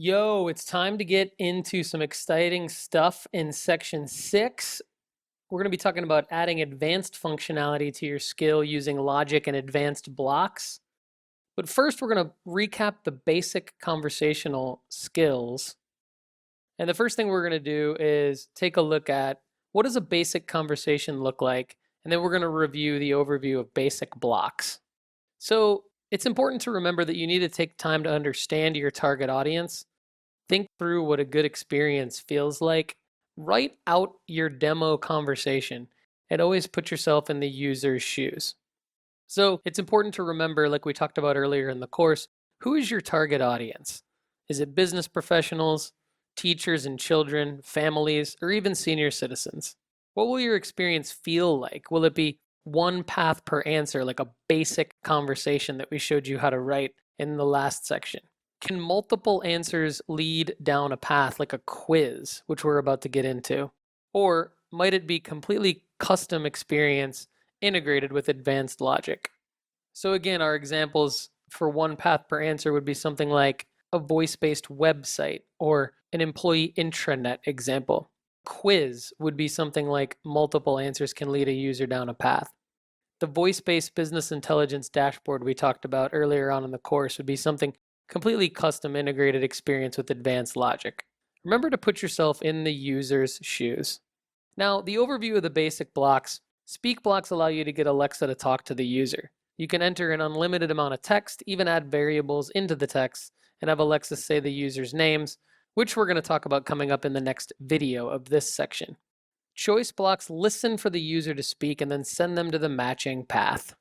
Yo, it's time to get into some exciting stuff in section 6. We're going to be talking about adding advanced functionality to your skill using logic and advanced blocks. But first, we're going to recap the basic conversational skills. And the first thing we're going to do is take a look at what does a basic conversation look like? And then we're going to review the overview of basic blocks. So it's important to remember that you need to take time to understand your target audience. Think through what a good experience feels like. Write out your demo conversation and always put yourself in the user's shoes. So it's important to remember, like we talked about earlier in the course, who is your target audience? Is it business professionals, teachers and children, families, or even senior citizens? What will your experience feel like? Will it be one path per answer, like a basic conversation that we showed you how to write in the last section? Can multiple answers lead down a path like a quiz, which we're about to get into? Or might it be completely custom experience integrated with advanced logic? So again, our examples for one path per answer would be something like a voice-based website or an employee intranet example. Quiz would be something like multiple answers can lead a user down a path. The voice-based business intelligence dashboard we talked about earlier on in the course would be something completely custom integrated experience with advanced logic. Remember to put yourself in the user's shoes. Now, the overview of the basic blocks. Speak blocks allow you to get Alexa to talk to the user. You can enter an unlimited amount of text, even add variables into the text, and have Alexa say the user's names, which we're going to talk about coming up in the next video of this section. Choice blocks listen for the user to speak and then send them to the matching path.